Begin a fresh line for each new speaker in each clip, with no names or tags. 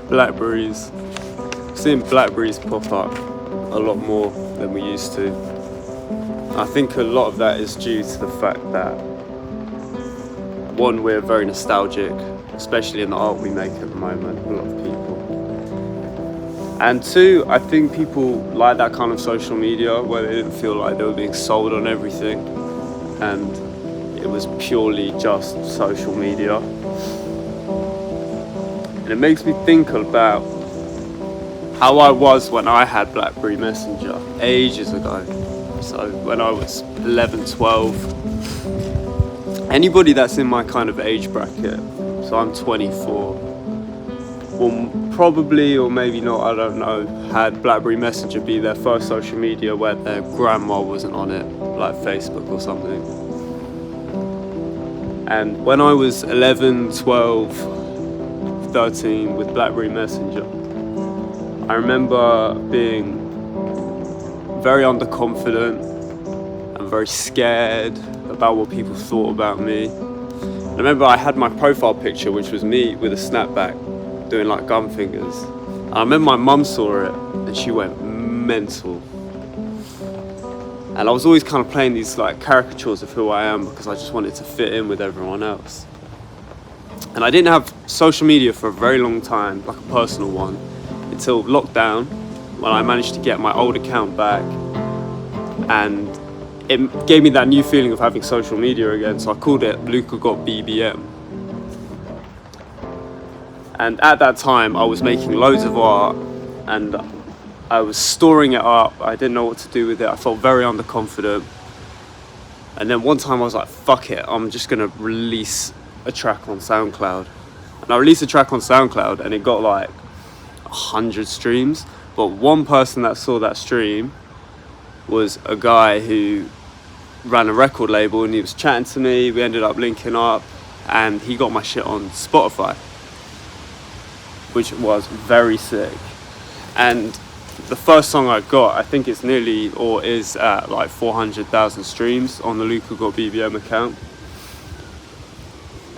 Blackberries. Seeing blackberries pop up a lot more than we used to. I think a lot of that is due to the fact that, one, we're very nostalgic, especially in the art we make at the moment, a lot of people. And two, I think people like that kind of social media where they didn't feel like they were being sold on everything and it was purely just social media. And it makes me think about how I was when I had BlackBerry Messenger ages ago. So when I was 11, 12, anybody that's in my kind of age bracket, so I'm 24, will probably, or maybe not, I don't know, had BlackBerry Messenger be their first social media where their grandma wasn't on it, like Facebook or something. And when I was 11, 12, 13 with BlackBerry Messenger, I remember being very underconfident and very scared about what people thought about me. I remember I had my profile picture, which was me with a snapback doing like gun fingers. I remember my mum saw it and she went mental. And I was always kind of playing these like caricatures of who I am because I just wanted to fit in with everyone else. And I didn't have social media for a very long time, like a personal one, until lockdown, when I managed to get my old account back, and it gave me that new feeling of having social media again, so I called it Luca Got BBM. And at that time I was making loads of art and I was storing it up. I didn't know what to do with it. I felt very underconfident. And then one time I was like, fuck it, I'm just gonna release a track on SoundCloud. And I released a track on SoundCloud and it got like 100 streams, but one person that saw that stream was a guy who ran a record label and he was chatting to me. We ended up linking up and he got my shit on Spotify, which was very sick. And the first song I got, I think it's nearly, or is at like 400,000 streams on the Luca Got BBM account.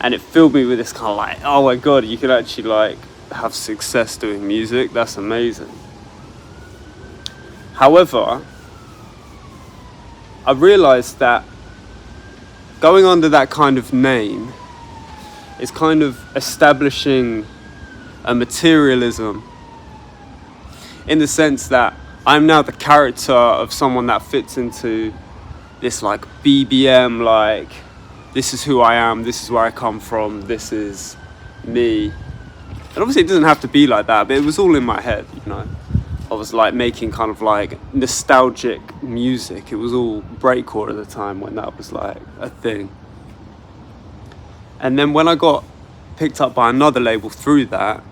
And it filled me with this kind of like, oh my god, you can actually like have success doing music. That's amazing. However, I realized that going under that kind of name is kind of establishing a materialism, in the sense that I'm now the character of someone that fits into this like BBM, like this is who I am, this is where I come from, this is me. And obviously it doesn't have to be like that, but it was all in my head, you know. I was like making kind of like nostalgic music. It was all breakcore at the time when that was like a thing. And then when I got picked up by another label through that,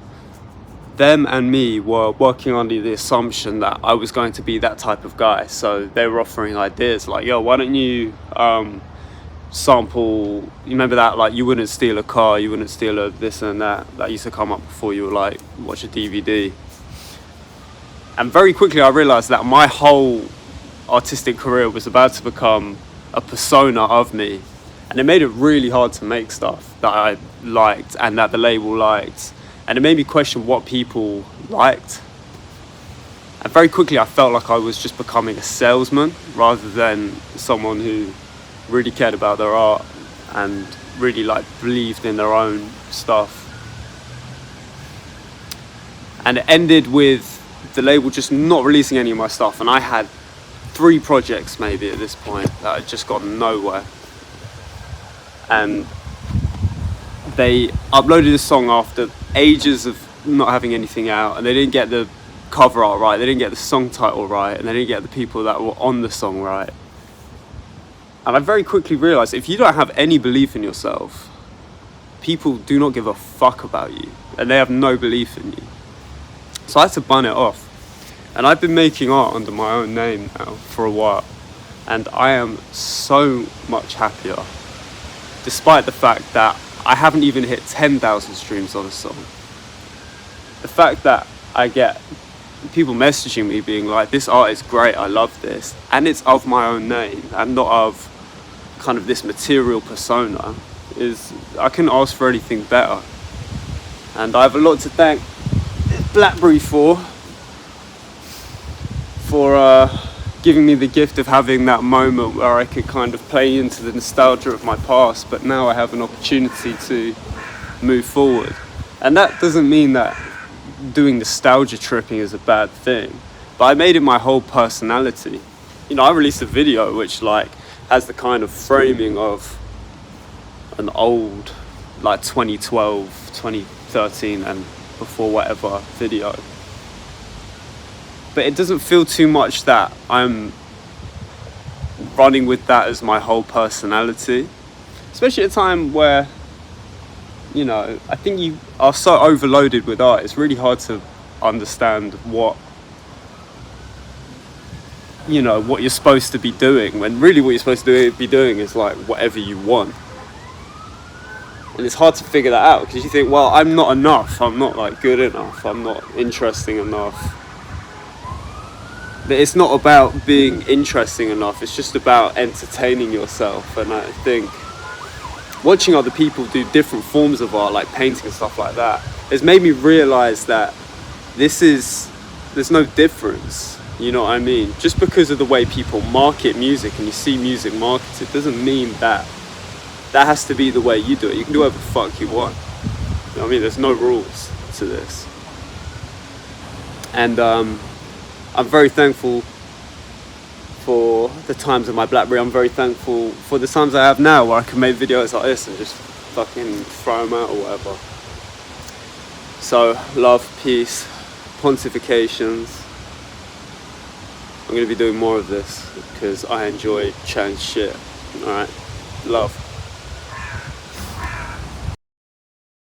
them and me were working under the assumption that I was going to be that type of guy. So they were offering ideas like, yo, why don't you sample, you remember that, like, you wouldn't steal a car, you wouldn't steal a this and that used to come up before you were like watch a DVD. And very quickly I realized that my whole artistic career was about to become a persona of me, and it made it really hard to make stuff that I liked and that the label liked, and it made me question what people liked. And very quickly I felt like I was just becoming a salesman rather than someone who really cared about their art and really like believed in their own stuff. And it ended with the label just not releasing any of my stuff, and I had 3 projects maybe at this point that had just got nowhere. And they uploaded a song after ages of not having anything out, and they didn't get the cover art right, they didn't get the song title right, and they didn't get the people that were on the song right. And I very quickly realized if you don't have any belief in yourself, people do not give a fuck about you, and they have no belief in you. So I had to bun it off. And I've been making art under my own name now for a while, and I am so much happier, despite the fact that I haven't even hit 10,000 streams on a song. The fact that I get people messaging me being like, this art is great, I love this, and it's of my own name and not of kind of this material persona, is, I couldn't ask for anything better. And I have a lot to thank BlackBerry for giving me the gift of having that moment where I could kind of play into the nostalgia of my past, but now I have an opportunity to move forward. And that doesn't mean that doing nostalgia tripping is a bad thing, but I made it my whole personality. You know, I released a video which like has the kind of framing of an old, like 2012, 2013 and before whatever video. But it doesn't feel too much that I'm running with that as my whole personality. Especially at a time where, you know, I think you are so overloaded with art, it's really hard to understand what you're supposed to be doing, when really what you're supposed to be doing is like whatever you want. And it's hard to figure that out because you think, well, I'm not enough, I'm not like good enough, I'm not interesting enough. But it's not about being interesting enough, it's just about entertaining yourself. And I think watching other people do different forms of art, like painting and stuff like that, has made me realise that there's no difference, you know what I mean? Just because of the way people market music and you see music marketed doesn't mean that has to be the way you do it. You can do whatever the fuck you want. You know what I mean? There's no rules to this. And I'm very thankful for the times of my BlackBerry. I'm very thankful for the times I have now where I can make videos like this and just fucking throw them out or whatever. So, love, peace, pontifications. I'm going to be doing more of this because I enjoy chatting shit. Alright, love.